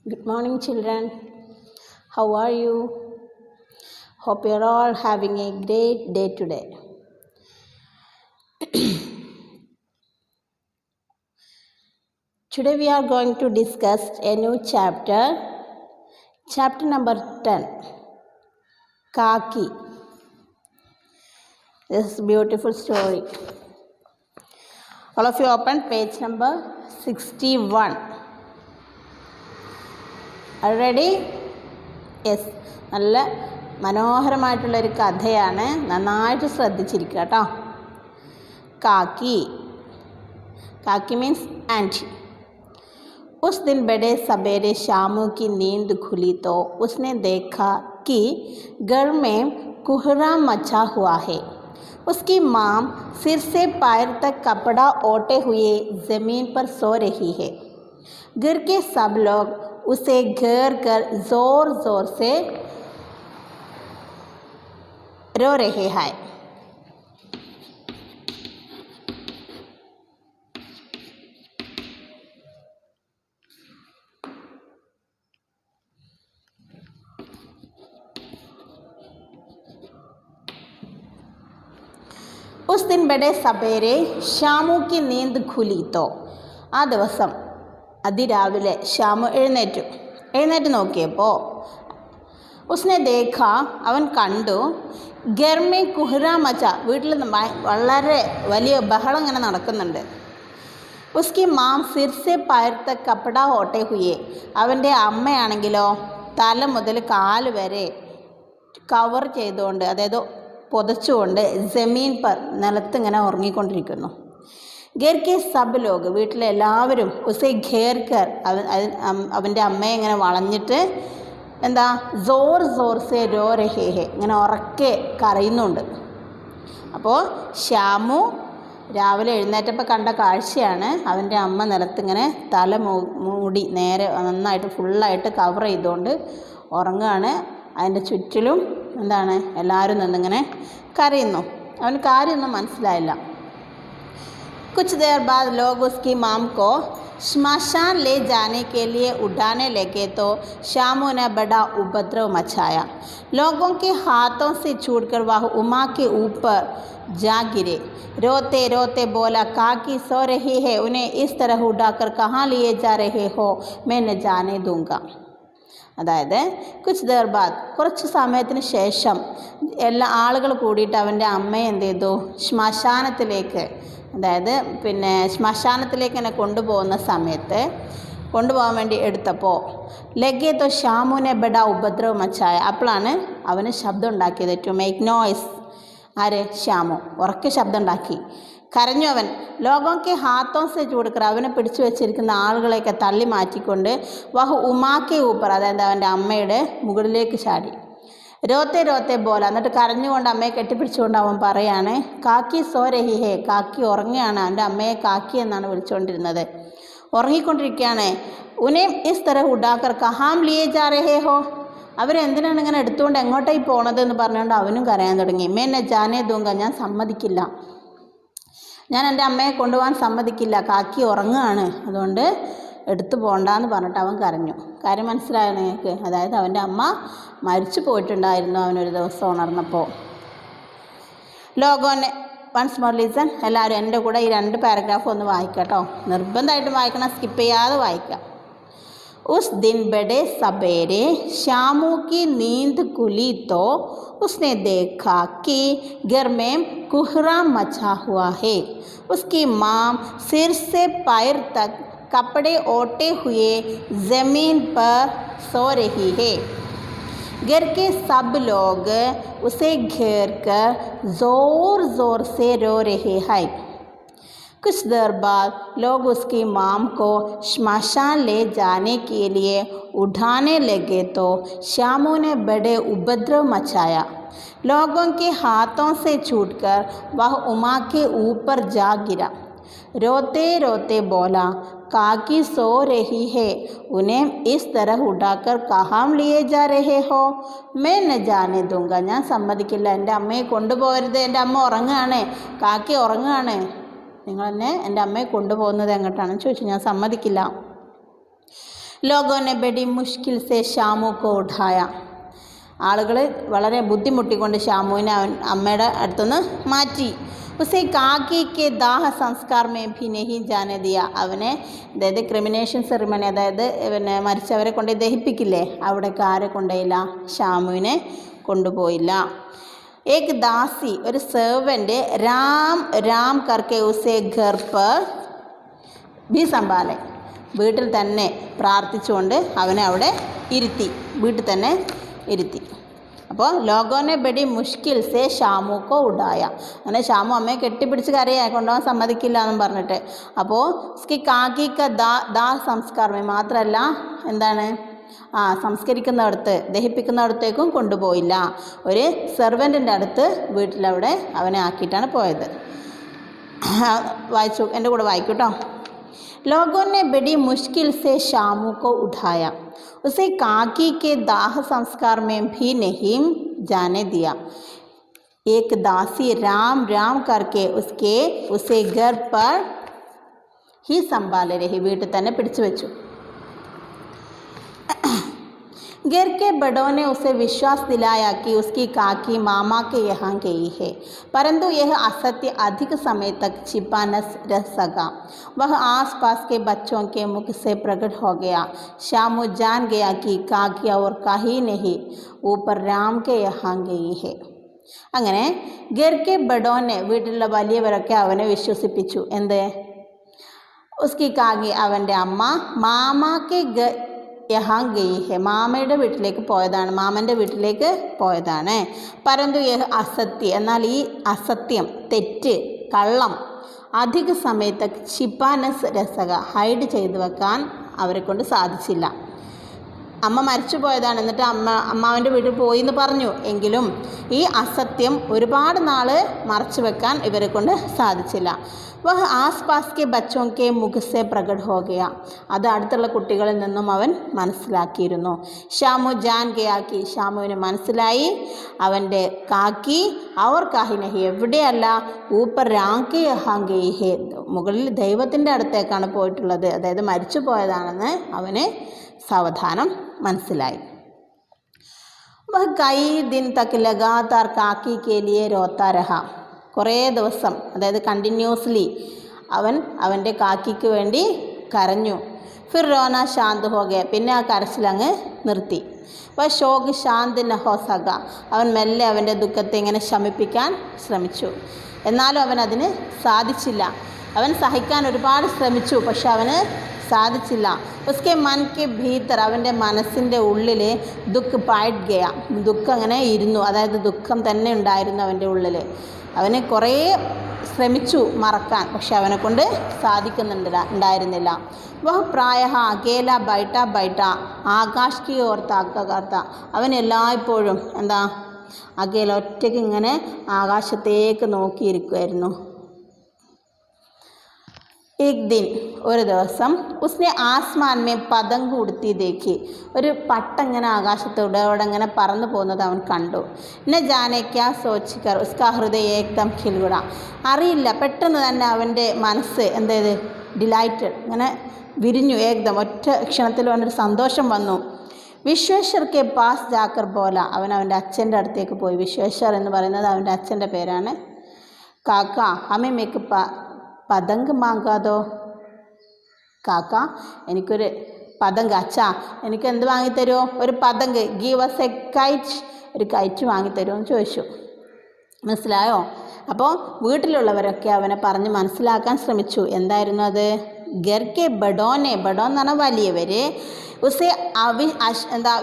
Good morning, children. How are you? Hope you're all having a great day today. Today we are going to discuss a new chapter number 10, Kaki. This is a beautiful story. All of you open page number 61. Are you ready? Yes. നല്ല മനോഹരമായിട്ടുള്ളൊരു കഥയാണ്. നന്നായിട്ട് ശ്രദ്ധിച്ചിരിക്കുക കേട്ടോ. काकी means aunty. उस दिन बड़े सवेरे शामू की नींद खुली तो उसने देखा कि घर में कोहरा मचा हुआ है. उसकी माँ सिर से पैर तक कपड़ा ओढ़े हुए ज़मीन पर सो रही है. घर के सब लोग उसे घेर कर ज़ोर ज़ोर से रो रहे हैं. उस दिन बड़े सवेरे ഷാമു की नींद खुली तो ആ ദിവസം അതിരാവിലെ ഷാമു എഴുന്നേറ്റ് നോക്കിയപ്പോൾ ഉസ്നെ ദേഖ അവൻ കണ്ടു ഗർമേ കുഹ്റ മച്ച വീട്ടിൽ വളരെ വലിയ ബഹളം ഇങ്ങനെ നടക്കുന്നുണ്ട്. ഉസ്കി മാം സിർസെ പയർത്ത കപ്പട ഓട്ടെ ഹുയെ അവൻ്റെ അമ്മയാണെങ്കിലോ തല മുതൽ കാല് വരെ കവർ ചെയ്തുകൊണ്ട് അതായത് പുതച്ചുകൊണ്ട് ജമീൻ പർ നിലത്ത് ഇങ്ങനെ ഉറങ്ങിക്കൊണ്ടിരിക്കുന്നു. ഘർ കെ സബ് ലോഗ് വീട്ടിലെ എല്ലാവരും ഉസെ ഘേർ കർ അവൻ്റെ അമ്മയെ ഇങ്ങനെ വളഞ്ഞിട്ട് എന്താ ജോർ ജോർ സെ രോ രഹേ ഹെ ഇങ്ങനെ ഉറക്കെ കരയുന്നുണ്ട്. അപ്പോൾ ഷ്യാമു രാവിലെ എഴുന്നേറ്റപ്പോൾ കണ്ട കാഴ്ചയാണ്. അവൻ്റെ അമ്മ നിലത്തിങ്ങനെ തല മൂടി നേരെ നന്നായിട്ട് ഫുള്ളായിട്ട് കവർ ചെയ്തുകൊണ്ട് ഉറങ്ങുകയാണ്. അതിൻ്റെ ചുറ്റിലും എന്താണ് എല്ലാവരും നിന്നിങ്ങനെ കരയുന്നു. അവന് കാര്യമൊന്നും മനസ്സിലായില്ല. കുച്ച് ദേർ ബാദ് ലോഗ് ഉസ്കി മാം കോ श्मशान ले जाने के लिए उठाने लगे तो शामू ने बड़ा उपद्रव मचाया. लोगों के हाथों से छूटकर वह उमा के ऊपर जा गिरे. रोते रोते बोला, काकी सो रही है, उन्हें इस तरह उठाकर कहाँ लिए जा रहे हो, मैं न जाने दूंगा. അതായത് കുച്ച് ദേർ ബാദ് കുറച്ച് സമയത്തിന് ശേഷം എല്ലാ ആളുകൾ കൂടിയിട്ട് അവൻ്റെ അമ്മയെ എന്ത് ചെയ്തു, ശ്മശാനത്തിലേക്ക് എന്നെ കൊണ്ടുപോകുന്ന സമയത്ത് കൊണ്ടുപോകാൻ വേണ്ടി എടുത്തപ്പോൾ ലഗേതോ ഷാമുനെ ബഡ ഉപദ്രവം മച്ചായ അപ്പോഴാണ് അവന് ശബ്ദം ഉണ്ടാക്കിയത്. To make noise. ആര്? ഷ്യാമു ഉറക്കെ ശബ്ദം ഉണ്ടാക്കി കരഞ്ഞു. അവൻ ലോകോക്കെ ഹാത്തോസെ ചൂടുക്കർ അവനെ പിടിച്ചു വെച്ചിരിക്കുന്ന ആളുകളെയൊക്കെ തള്ളി മാറ്റിക്കൊണ്ട് വഹു ഉമാക്കെ ഊപ്പർ അതായത് അവൻ്റെ അമ്മയുടെ മുകളിലേക്ക് ചാടി. രോത്തെ രോത്തെ ബോല എന്നിട്ട് കരഞ്ഞുകൊണ്ട് അമ്മയെ കെട്ടിപ്പിടിച്ചുകൊണ്ട് അവൻ പറയാണ്, കാക്കി സോ രഹി ഹേ, കാക്കി ഉറങ്ങുകയാണ്. അവൻ്റെ അമ്മയെ കാക്കി എന്നാണ് വിളിച്ചുകൊണ്ടിരുന്നത്. ഉറങ്ങിക്കൊണ്ടിരിക്കുകയാണ്. ഉനെ ഇസ് തരഹ് ഉഡാക്കർ കഹാം ലിയേ ജാ രഹേ ഹോ, അവരെന്തിനാണ് ഇങ്ങനെ എടുത്തുകൊണ്ട് എങ്ങോട്ടേക്ക് പോണത് എന്ന് പറഞ്ഞുകൊണ്ട് അവനും കരയാൻ തുടങ്ങി. മേന്നെ ജാനേ ദൂങ്ക, ഞാൻ സമ്മതിക്കില്ല, ഞാൻ എൻ്റെ അമ്മയെ കൊണ്ടുപോകാൻ സമ്മതിക്കില്ല, കാക്കി ഉറങ്ങുകയാണ്, അതുകൊണ്ട് എടുത്തു പോകണ്ടെന്ന് പറഞ്ഞിട്ട് അവൻ കരഞ്ഞു. കാര്യം മനസ്സിലായോ നിങ്ങൾക്ക്? അതായത് അവൻ്റെ അമ്മ മരിച്ചു പോയിട്ടുണ്ടായിരുന്നു അവനൊരു ദിവസം ഉണർന്നപ്പോൾ. ലോഗോനെ വൺസ് മോർ ലിസൺ. എല്ലാവരും എൻ്റെ കൂടെ ഈ 2 പാരഗ്രാഫ് ഒന്ന് വായിക്കാം കേട്ടോ. നിർബന്ധമായിട്ടും വായിക്കണം, സ്കിപ്പ് ചെയ്യാതെ വായിക്കാം. उस दिन बड़े सवेरे शामू की नींद खुली तो उसने देखा कि घर में कोहरा मचा हुआ है. उसकी माँ सिर से पैर तक कपड़े ओढ़े हुए ज़मीन पर सो रही है. घर के सब लोग उसे घेर कर ज़ोर ज़ोर से रो रहे हैं. कुछ देर बाद लोग उसकी माम को श्मशान ले जाने के लिए उठाने लगे तो श्यामू ने बड़े उपद्रव मचाया. लोगों के हाथों से छूटकर वह उमा के ऊपर जा गिरा. रोते रोते बोला, काकी सो रही है, उन्हें इस तरह उठाकर कहाँ लिए जा रहे हो, मैं न जाने दूंगा, ഞാൻ സമ്മതിക്കില്ല, എൻ്റെ അമ്മയെ കൊണ്ടുപോകരുത്, എൻ്റെ അമ്മ ഉറങ്ങുകയാണ്, കാക്കി ഉറങ്ങുകയാണ്, നിങ്ങൾ എന്നെ എൻ്റെ അമ്മയെ കൊണ്ടുപോകുന്നത് എങ്ങോട്ടാണെന്ന് ചോദിച്ചു, ഞാൻ സമ്മതിക്കില്ല. ലോഗോ നെ ബഡി മുഷ്കിൽ സെ ഷാമു കോ ഉഠായ. ആളുകൾ വളരെ ബുദ്ധിമുട്ടിക്കൊണ്ട് ഷാമുവിനെ അമ്മയുടെ അടുത്തുനിന്ന് മാറ്റി. ഉസേ കാക്കിക്ക് ദാഹ സംസ്കാർ മേ ഭി നഹി ജാനെ ദിയ. അവനെ അതായത് ക്രിമിനേഷൻ സെറിമണി, അതായത് പിന്നെ മരിച്ചവരെ കൊണ്ട് ദഹിപ്പിക്കില്ലേ, അവിടേക്ക് ആരെ കൊണ്ടുപോയില്ല, ഷാമുവിനെ കൊണ്ടുപോയില്ല. ഏക് ദാസി, ഒരു സെർവൻ്റ് രാം രാം കർക്കെ ഉസേ ഘർ പർ ഭി സംഭാലെ, വീട്ടിൽ തന്നെ പ്രാർത്ഥിച്ചുകൊണ്ട് അവനെ അവിടെ ഇരുത്തി, വീട്ടിൽ തന്നെ ഇരുത്തി. അപ്പോൾ ലോഗോനെ ബഡി മുഷ്കിൽ സേ ഷാമു കോ ഉഡായ. അങ്ങനെ ഷാമു അമ്മയെ കെട്ടിപ്പിടിച്ച് കരയാ, കൊണ്ടുപോകാൻ സമ്മതിക്കില്ല എന്നും പറഞ്ഞിട്ട്. അപ്പോൾ ഉസ്കി കാക്കിക്ക ദാ സംസ്കാരമേ, മാത്രമല്ല എന്താണ്, സംസ്കരിക്കുന്നിടത്ത് ദഹിപ്പിക്കുന്നിടത്തേക്കും കൊണ്ടുപോയില്ല. ഒരു സെർവൻറ്റിൻ്റെ അടുത്ത് വീട്ടിലവിടെ അവനെ ആക്കിയിട്ടാണ് പോയത്. വായിച്ചു, എൻ്റെ കൂടെ വായിക്കൂട്ടോ. लोगों ने बड़ी मुश्किल से शामू को उठाया, उसे काकी के दाह संस्कार में भी नहीं जाने दिया. एक दासी राम राम करके उसे घर पर ही संभाले रही, വീട്ടിൽ തന്നെ പിടിച്ചു വെച്ചു. घर के बड़ों ने उसे विश्वास दिलाया कि उसकी काकी मामा के यहाँ गई है, परंतु यह असत्य अधिक समय तक छिपा न रह सका. वह आसपास के बच्चों के मुख से प्रकट हो गया. शामू जान गया कि काकी और कहीं नहीं ऊपर राम के यहाँ गई है. അങ്ങനെ घर के बड़ों ने, വീട്ടിലുള്ള വലിയവരൊക്കെ അവനെ വിശ്വസിപ്പിച്ചു. എന്ത്, ഉസ്കി കാക്കി അവൻ്റെ അമ്മ മാമാക്ക് യഹാ ഗയി ഹെ, മാമയുടെ വീട്ടിലേക്ക് പോയതാണ്, മാമൻ്റെ വീട്ടിലേക്ക് പോയതാണ്. പരന്തു യഹ് അസത്യ, എന്നാൽ ഈ അസത്യം, തെറ്റ്, കള്ളം അധിക സമയത്ത് ക്ഷിപ്പാനസ് രസക, ഹൈഡ് ചെയ്തു വെക്കാൻ അവരെ കൊണ്ട് സാധിച്ചില്ല. അമ്മ മരിച്ചു പോയതാണ്, എന്നിട്ട് അമ്മാവൻ്റെ വീട്ടിൽ പോയി എന്ന് പറഞ്ഞു. എങ്കിലും ഈ അസത്യം ഒരുപാട് നാൾ മറച്ചു വെക്കാൻ ഇവരെ കൊണ്ട് സാധിച്ചില്ല. വഹ ആസ്പാസ് കെ ബച്ചോं के मुख से प्रकट हो गया, അത് അടുത്തുള്ള കുട്ടികളിൽ നിന്നും അവൻ മനസ്സിലാക്കിയിരുന്നു. ഷാമു ജാൻ ഗയാക്കി, ഷാമുവിന് മനസ്സിലായി അവൻ്റെ കാക്കി അവർ കാഹിനഹി, എവിടെയല്ല, ഊപ്പർ രാങ്കി യഹാങ്കി ഹേ, മുകളിൽ ദൈവത്തിൻ്റെ അടുത്തേക്കാണ് പോയിട്ടുള്ളത്, അതായത് മരിച്ചു പോയതാണെന്ന് അവന് സാവധാനം മനസ്സിലായി. വഹ് കൈ ദിൻ തക് ലഗാതാർ കാക്കി കെ ലിയെ രോത്താ രഹ, കുറേ ദിവസം, അതായത് കണ്ടിന്യൂസ്ലി അവൻ അവൻ്റെ കാക്കിക്ക് വേണ്ടി കരഞ്ഞു. ഫിർ റോന ശാന്ത് ഹോ ഗയ, പിന്നെ ആ കരച്ചിലങ്ങ് നിർത്തി. അപ്പോൾ ഷോക്ക് ശാന്ത് ന ഹോ സക, അവൻ മെല്ലെ അവൻ്റെ ദുഃഖത്തെ ഇങ്ങനെ ശമിപ്പിക്കാൻ ശ്രമിച്ചു. എന്നാലും അവൻ അതിന് സാധിച്ചില്ല. അവൻ സഹിക്കാൻ ഒരുപാട് ശ്രമിച്ചു, പക്ഷെ അവന് സാധിച്ചില്ല. ഉസ്കെ മൻ കെ ഭീതർ, അവൻ്റെ മനസ്സിൻ്റെ ഉള്ളിൽ ദുഃഖ് പായിട്ട് ഗയ, ദുഃഖം അങ്ങനെ ഇരുന്നു, അതായത് ദുഃഖം തന്നെ ഉണ്ടായിരുന്നു അവൻ്റെ ഉള്ളിൽ. അവന് കുറേ ശ്രമിച്ചു മറക്കാൻ, പക്ഷെ അവനെ കൊണ്ട് ഉണ്ടായിരുന്നില്ല. വഹ് പ്രായ അകേല ബൈട്ട ബൈട്ട ആകാശ് കി ഓർത്ത അക്കകാർത്ത, അവൻ എല്ലായ്പ്പോഴും എന്താ, അകേല ഒറ്റയ്ക്ക് ഇങ്ങനെ ആകാശത്തേക്ക് നോക്കിയിരിക്കുമായിരുന്നു. एक दिन, ഒരു ദിവസം, ഉസ്നെ ആസ്മാൻ മേ പതങ്ക് ഉടുത്തി ദേഖി, ഒരു പട്ടങ്ങനെ ആകാശത്തോടെ അവിടെ ഇങ്ങനെ പറന്നു പോകുന്നത് അവൻ കണ്ടു. ന ജാനെ ക്യാ സോച്ചിക്കർ ഉസ്കാ ഹൃദയ ഏകദം ഖിൽഗുട, അറിയില്ല, പെട്ടെന്ന് തന്നെ അവൻ്റെ മനസ്സ് എന്തേത്, ഡിലൈറ്റഡ്, ഇങ്ങനെ വിരിഞ്ഞു. ഏകദം ഒറ്റ ക്ഷണത്തിൽ അവനൊരു സന്തോഷം വന്നു. Vishweshwar K pass Jakhar Bola, അവൻ അവൻ്റെ അച്ഛൻ്റെ അടുത്തേക്ക് പോയി. വിശ്വേശ്വർ എന്ന് പറയുന്നത് അവൻ്റെ അച്ഛൻ്റെ പേരാണ്. കാക്ക ഹമേ മേക്ക് പതങ്ക് മാങ്കാതോ, കാക്ക എനിക്കൊരു പതങ്ക്, അച്ഛാ എനിക്ക് എന്ത് വാങ്ങിത്തരുമോ, ഒരു പതങ്ക്, ഗീവ് അസ് എ കൈറ്റ്, ഒരു കൈറ്റ് വാങ്ങിത്തരുമോ എന്ന് ചോദിച്ചു. മനസ്സിലായോ? അപ്പോൾ വീട്ടിലുള്ളവരൊക്കെ അവനെ പറഞ്ഞ് മനസ്സിലാക്കാൻ ശ്രമിച്ചു. എന്തായിരുന്നു അത്? ഗർക്കെ ബഡോനെ, ബഡോ എന്ന് പറഞ്ഞാൽ വലിയവർ, ഉസെ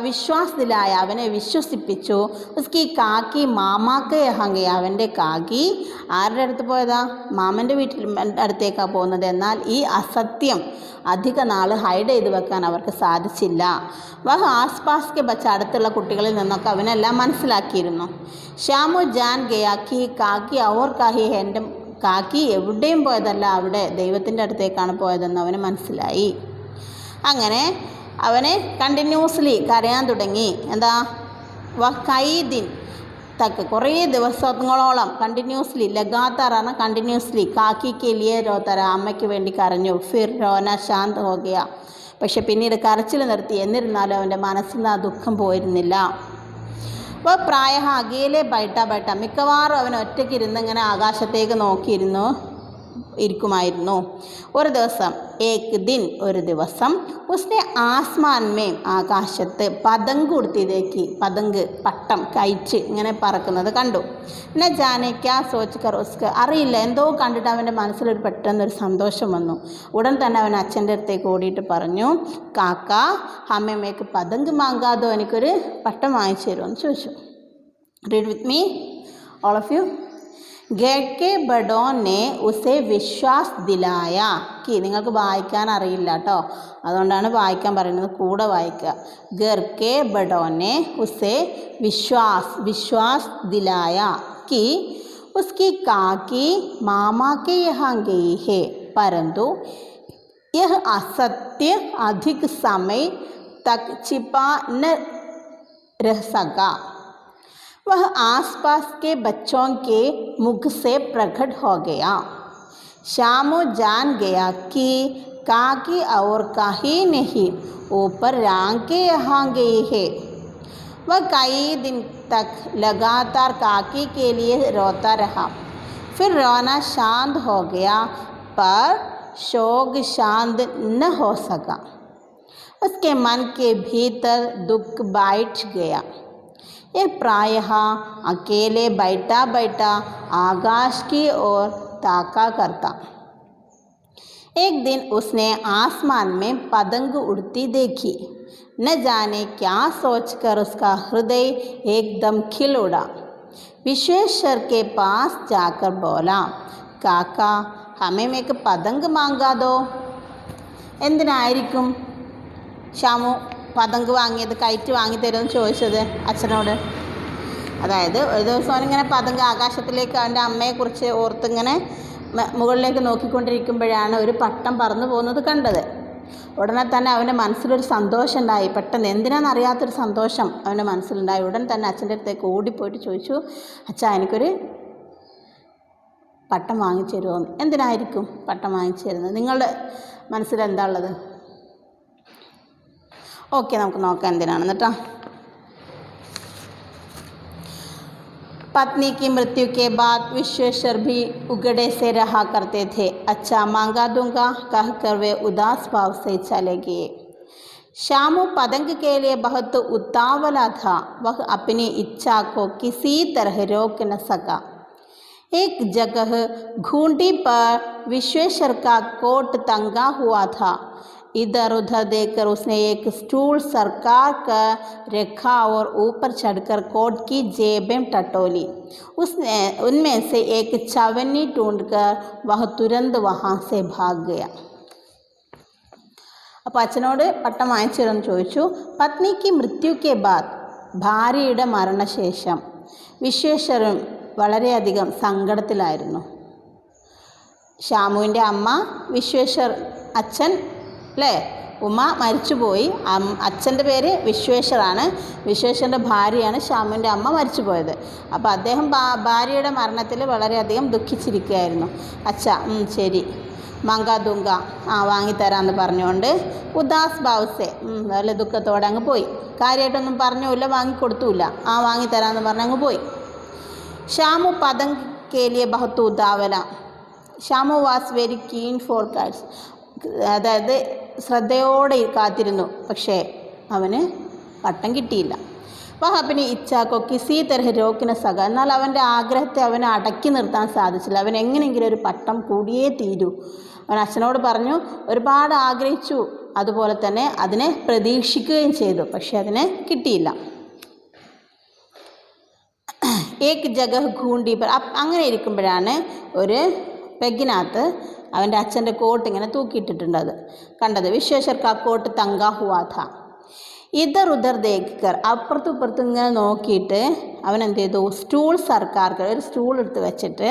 വിശ്വാസ് ദിലായ, അവനെ വിശ്വസിപ്പിച്ചു. ഉസ്കി കാക്കി മാമാക്ക് യഹങ്കെ, അവൻ്റെ കാക്കി ആരുടെ അടുത്ത് പോയതാ, മാമൻ്റെ വീട്ടിൽ അടുത്തേക്കാണ് പോകുന്നത്. എന്നാൽ ഈ അസത്യം അധിക നാൾ ഹൈഡ് ചെയ്ത് വെക്കാൻ അവർക്ക് സാധിച്ചില്ല. വഹ് ആസ്പാസ് കെ ബച്ച, അടുത്തുള്ള കുട്ടികളിൽ നിന്നൊക്കെ അവനെല്ലാം മനസ്സിലാക്കിയിരുന്നു. ഷാമു ജാൻ ഗയാക്കി കാക്കി അവർ കാഹി, എൻ്റെ കാക്കി എവിടെയും പോയതല്ല, അവിടെ ദൈവത്തിൻ്റെ അടുത്തേക്കാണ് പോയതെന്ന് അവന് മനസ്സിലായി. അങ്ങനെ അവനെ കണ്ടിന്യൂസ്ലി കരയാൻ തുടങ്ങി. എന്താ, കൈദിൻ തക്ക്, കുറേ ദിവസങ്ങളോളം കണ്ടിന്യൂസ്ലി, ലഗാത്താറാണ് കണ്ടിന്യൂസ്ലി, കാക്കിക്ക് ലിയെ രോത്തര, അമ്മയ്ക്ക് വേണ്ടി കരഞ്ഞു. ഫിർ രോന ശാന്ത് ഹോ ഗയ, പക്ഷെ പിന്നീട് കരച്ചിൽ നിർത്തി. എന്നിരുന്നാലും അവൻ്റെ മനസ്സിൽ നിന്ന് ആ ദുഃഖം പോയിരുന്നില്ല. അപ്പോൾ പ്രായ അകേലെ ബൈട്ട മിക്കവാറും അവൻ ഒറ്റയ്ക്ക് ഇരുന്ന് ഇങ്ങനെ ആകാശത്തേക്ക് ഇരിക്കുമായിരുന്നു. ഒരു ദിവസം ഒരു ദിവസം ഉസ്നെ ആസ്മാൻമേം ആകാശത്ത് പതങ്ക് ഉടുത്തിതേക്ക്, പതങ്ക് പട്ടം കയറ്റ് ഇങ്ങനെ പറക്കുന്നത് കണ്ടു. ന ജാനെ ക്യാ സോച്ച്കർ ഉസ്ക്ക്, അറിയില്ല എന്തോ കണ്ടിട്ട് അവൻ്റെ മനസ്സിലൊരു പെട്ടെന്നൊരു സന്തോഷം വന്നു. ഉടൻ തന്നെ അവൻ അച്ഛൻ്റെ അടുത്തേക്ക് ഓടിയിട്ട് പറഞ്ഞു, കാക്ക ഹമ്മേക്ക് പതങ്ക് മാങ്കാതോ, എനിക്കൊരു പട്ടം വാങ്ങിച്ചു തരുമോ എന്ന് ചോദിച്ചു. Read with me all of you. घर के बड़ों ने उसे വിശ്വാസ് ദിലായ कि നിങ്ങൾക്ക് വായിക്കാൻ അറിയില്ല കേട്ടോ, അതുകൊണ്ടാണ് വായിക്കാൻ പറയുന്നത്, കൂടെ വായിക്കുക. घर के बड़ों ने उसे विश्वास दिलाया कि उसकी काकी मामा के यहाँ गई है, परंतु यह असत्य अधिक समय तक छिपा न रह सका. वह आसपास के बच्चों के मुख से प्रकट हो गया. शामू जान गया कि काकी और कहीं नहीं ऊपर राम के यहाँ गई है. वह कई दिन तक लगातार काकी के लिए रोता रहा. फिर रोना शांत हो गया, पर शोक शांत न हो सका. उसके मन के भीतर दुख बैठ गया. यह प्रायः अकेले बैठा आकाश की ओर ताका करता. एक दिन उसने आसमान में पतंग उड़ती देखी. न जाने क्या सोचकर उसका हृदय एकदम खिल उड़ा. विश्वेश्वर के पास जाकर बोला, काका हमें एक पतंग मांगा दो. എന്തിനായിരിക്കും ഷാമു പതങ്ക് വാങ്ങിയത്, കയറ്റ് വാങ്ങി തരുമെന്ന് ചോദിച്ചത് അച്ഛനോട്? അതായത് ഒരു ദിവസം അവനിങ്ങനെ പതങ്ക് ആകാശത്തിലേക്ക് അവൻ്റെ അമ്മയെക്കുറിച്ച് ഓർത്തിങ്ങനെ മുകളിലേക്ക് നോക്കിക്കൊണ്ടിരിക്കുമ്പോഴാണ് ഒരു പട്ടം പറന്നു പോകുന്നത് കണ്ടത്. ഉടനെ തന്നെ അവൻ്റെ മനസ്സിലൊരു സന്തോഷം ഉണ്ടായി. പെട്ടെന്ന് എന്തിനാണെന്നറിയാത്തൊരു സന്തോഷം അവൻ്റെ മനസ്സിലുണ്ടായി. ഉടൻ തന്നെ അച്ഛൻ്റെ അടുത്തേക്ക് ഓടിപ്പോയിട്ട് ചോദിച്ചു, അച്ഛാ എനിക്കൊരു പട്ടം വാങ്ങിച്ചു തരുമോ? എന്തിനായിരിക്കും പട്ടം വാങ്ങിച്ചു തരുന്നത്? നിങ്ങളുടെ മനസ്സിലെന്താ ഉള്ളത്? ഓക്കെ, നമുക്ക് നോക്കാം എന്തിനാണെന്ന് കേട്ടോ. पत्नी की मृत्यु के बाद विश्वेश्वर भी उगड़े से रहा करते थे. अच्छा मांगा दूंगा कहकर वे उदास भाव से चले गए. शामू पतंग के लिए बहुत उतावला था. वह अपनी इच्छा को किसी तरह रोक न सका. एक जगह घूंटी पर विश्वेश्वर का कोट टंगा हुआ था. इधर उधर देखकर उसने एक स्टूल सरकार कर रखा और ऊपर चढ़कर कोट की जेबें टटोली. उसने उनमें से एक चवन्नी ढूंढकर वह तुरंत वहाँ से भाग गया. അപ്പോൾ അച്ഛനോട് പട്ടം വാങ്ങിച്ചു തരുമെന്ന് ചോദിച്ചു. പത്നിക്ക് മൃത്യുക്കെ ബാദ്, ഭാര്യയുടെ മരണശേഷം വിശ്വേശ്വരൻ വളരെയധികം സങ്കടത്തിലായിരുന്നു. ഷാമുവിൻ്റെ അമ്മ, വിശ്വേശ്വർ അച്ഛൻ അല്ലേ, ഉമ്മ മരിച്ചുപോയി. അച്ഛൻ്റെ പേര് വിശ്വേശ്വറാണ്, വിശ്വേശ്വരൻ്റെ ഭാര്യയാണ് ഷാമുവിൻ്റെ അമ്മ മരിച്ചുപോയത്. അപ്പോൾ അദ്ദേഹം ഭാര്യയുടെ മരണത്തിൽ വളരെയധികം ദുഃഖിച്ചിരിക്കുകയായിരുന്നു. അച്ഛാ ശരി, മങ്കാ ദുങ്ക, വാങ്ങിത്തരാമെന്ന് പറഞ്ഞുകൊണ്ട് ഉദാസ് ഭാവസെ നല്ല ദുഃഖത്തോടെ അങ്ങ് പോയി. കാര്യമായിട്ടൊന്നും പറഞ്ഞില്ല, വാങ്ങിക്കൊടുത്തുമില്ല. വാങ്ങിത്തരാമെന്ന് പറഞ്ഞ് അങ്ങ് പോയി. ഷാമു പതങ്ക് കേലിയ ബഹത്ത് ഉദാവല. Shamu was very keen for kites, അതായത് ശ്രദ്ധയോടെ കാത്തിരുന്നു. പക്ഷേ അവന് പട്ടം കിട്ടിയില്ല. വഹബിന് ഇച്ഛാക്കോ കിസി തരഹ രോക്കിന സക, എന്നാൽ അവൻ്റെ ആഗ്രഹത്തെ അവന് അടക്കി നിർത്താൻ സാധിച്ചില്ല. അവൻ എങ്ങനെയെങ്കിലും ഒരു പട്ടം കൂടിയേ തീരൂ. അവൻ അച്ഛനോട് പറഞ്ഞു, ഒരുപാട് ആഗ്രഹിച്ചു, അതുപോലെ തന്നെ അതിനെ പ്രതീക്ഷിക്കുകയും ചെയ്തു, പക്ഷെ അതിനെ കിട്ടിയില്ല. ഏക് ജഗഹ് ഘൂണ്ടി പർ, അങ്ങനെ ഇരിക്കുമ്പോഴാണ് ഒരു പെഗ്ഗിനകത്ത് അവൻ്റെ അച്ഛൻ്റെ കോട്ട് ഇങ്ങനെ തൂക്കിയിട്ടിട്ടുണ്ട് അത് കണ്ടത്. വിശ്വേശ്വർ കാ കോട്ട് തങ്കാ ഹുവാ ഥാ. ഇതർ ഉദർ ദേക്കർ, അപ്പുറത്തും ഇപ്പുറത്തും ഇങ്ങനെ നോക്കിയിട്ട് അവൻ എന്ത് ചെയ്തു, സ്റ്റൂൾ സർക്കാർ, ഒരു സ്റ്റൂൾ എടുത്ത് വെച്ചിട്ട്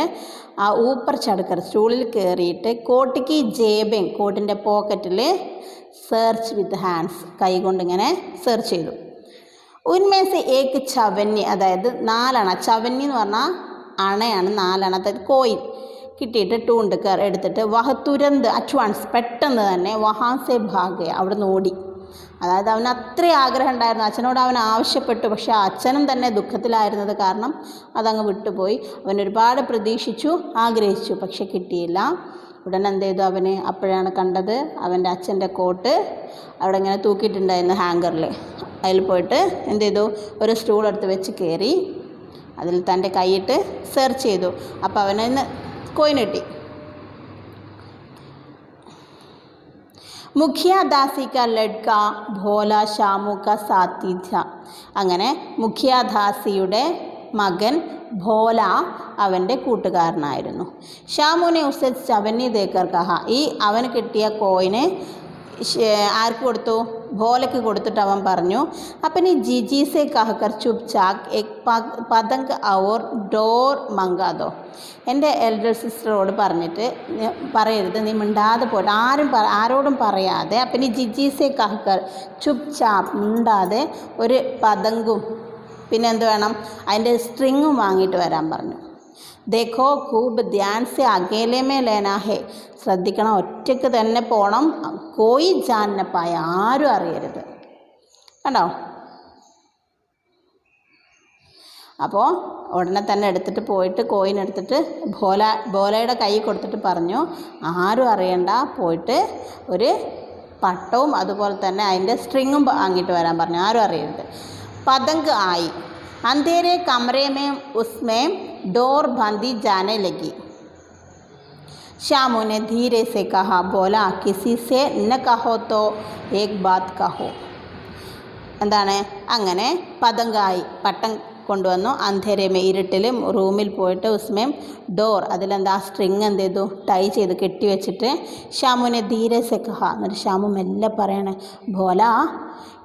ആ ഊപ്പർ ചടുക്കർ, സ്റ്റൂളിൽ കയറിയിട്ട് കോട്ടിക്ക് ജേബൻ, കോട്ടിൻ്റെ പോക്കറ്റിൽ സെർച്ച് വിത്ത് ഹാൻഡ്സ്, കൈ കൊണ്ടിങ്ങനെ സെർച്ച് ചെയ്തു. ഉന്മേസ് ഏക്ക് ചവന്നി, അതായത് 4 അണ, ചവന്നി എന്ന് പറഞ്ഞാൽ അണയാണ്, 4 അണ, അതായത് കോയിൻ കിട്ടിയിട്ട് ടൂണ്ട് കർ എടുത്തിട്ട് വഹ തുരന്ത് അറ്റ്വാൻസ് പെട്ടെന്ന് തന്നെ വഹാസെ ഭാഗയ അവിടുന്ന് ഓടി. അതായത് അവന് അത്രയും ആഗ്രഹം ഉണ്ടായിരുന്നു, അച്ഛനോട് അവൻ ആവശ്യപ്പെട്ടു. പക്ഷേ അച്ഛനും തന്നെ ദുഃഖത്തിലായിരുന്നത് കാരണം അതങ്ങ് വിട്ടുപോയി. അവൻ ഒരുപാട് പ്രതീക്ഷിച്ചു, ആഗ്രഹിച്ചു, പക്ഷെ കിട്ടിയില്ല. ഉടനെ എന്ത് ചെയ്തു അവന്? അപ്പോഴാണ് കണ്ടത് അവൻ്റെ അച്ഛൻ്റെ കോട്ട് അവിടെ ഇങ്ങനെ തൂക്കിയിട്ടുണ്ടായിരുന്നു ഹാങ്കറിൽ. അതിൽ പോയിട്ട് എന്ത് ചെയ്തു? ഒരു സ്റ്റൂൾ എടുത്ത് വെച്ച് കയറി അതിൽ തൻ്റെ കൈയിട്ട് സെർച്ച് ചെയ്തു. അപ്പോൾ അവന് കോയിൻ കിട്ടി. മുഖിയ ദാസി കാ ലഡ്ക ഭോല ഷാമു കാ സാത്തി ഥ. അങ്ങനെ മുഖിയാദാസിയുടെ മകൻ ഭോല അവൻ്റെ കൂട്ടുകാരനായിരുന്നു. ഷാമുനെ ഉസെ ചവന്നി ദേക്കർ കഹ. ഈ അവന് കിട്ടിയ കോയിന് ആർക്ക് കൊടുത്തു? ഭോലയ്ക്ക് കൊടുത്തിട്ട് അവൻ പറഞ്ഞു, अपनी जीजी से कहकर चुपचाप एक पतंग और डोर मंगा दो. എൻ്റെ എൽഡർ സിസ്റ്ററോട് പറഞ്ഞിട്ട് പറയരുത്, നീ മിണ്ടാതെ പോയിട്ട് ആരോടും പറയാതെ अपनी जीजी से कहकर ചുപ്ചാപ്പ് മിണ്ടാതെ ഒരു പതങ്കും പിന്നെ എന്ത് വേണം? അതിൻ്റെ സ്ട്രിങ്ങും വാങ്ങിയിട്ട് വരാൻ പറഞ്ഞു. ദേഖോ ഖൂബ് ധ്യാൻ സെ അകേലെ മേ ലേനാ ഹേ. ശ്രദ്ധിക്കണം, ഒറ്റയ്ക്ക് തന്നെ പോകണം. കോയി ജാന പായ, ആരും അറിയരുത്. കണ്ടോ? അപ്പോൾ ഉടനെ തന്നെ എടുത്തിട്ട് പോയിട്ട് കോയിൻ എടുത്തിട്ട് ഭോലയുടെ കൈ കൊടുത്തിട്ട് പറഞ്ഞു, ആരും അറിയണ്ട, പോയിട്ട് ഒരു പട്ടവും അതുപോലെ തന്നെ അതിൻ്റെ സ്ട്രിങ്ങും വാങ്ങിയിട്ട് വരാൻ പറഞ്ഞു, ആരും അറിയരുത്. പതങ്ക് ആയി. अंधेरे कमरे में उसमें डोर बांधी जाने लगी. श्यामू ने धीरे से कहा, बोला किसी से न कहो तो एक बात कहो. എന്താണ്? അങ്ങനെ പതങ്കായി, പട്ടം കൊണ്ടുവന്നു. അന്ധേരമേ, ഇരുട്ടിൽ റൂമിൽ പോയിട്ട് ഉസ്മേം ഡോർ, അതിലെന്താ സ്ട്രിങ് എന്ത് ചെയ്തു? ടൈ ചെയ്ത് കെട്ടി വെച്ചിട്ട് ഷാമുനെ ധീരെ സെ കഹ. എന്നിട്ട് ഷാമു മെല്ലെ പറയണേ, ഭോല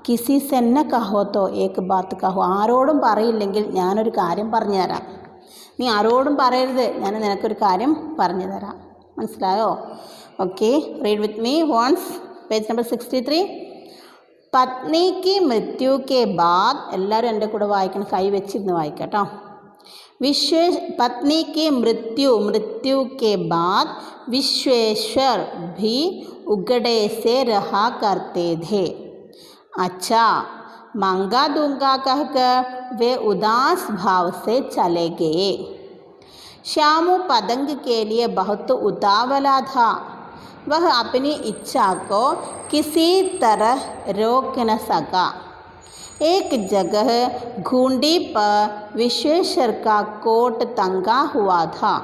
കിസി സെന്ന കഹോ തോ ഏക് ബാത്ത് കഹോ. ആരോടും പറയില്ലെങ്കിൽ ഞാനൊരു കാര്യം പറഞ്ഞു തരാം. നീ ആരോടും പറയരുത്, ഞാൻ നിനക്കൊരു കാര്യം പറഞ്ഞു തരാം. മനസ്സിലായോ? Okay, read with me once. Page number 63. പത്നി കി മൃത്യു കെ ബാദ്. എല്ലാവരും എൻ്റെ കൂടെ വായിക്കണം, കൈ വെച്ചിരുന്ന് വായിക്കട്ടോ. पत्नी की मृत्यु के बाद विश्वेश्वर भी उगड़े से रहा करते थे. अच्छा, मांगा दूंगा कहकर वे उदास भाव से चले गए. श्यामू पतंग के लिए बहुत उतावला था. वह अपनी इच्छा को किसी तरह रोक न सका. एक जगह घूंडी पर विश्वेश्वर का कोट टंगा हुआ था.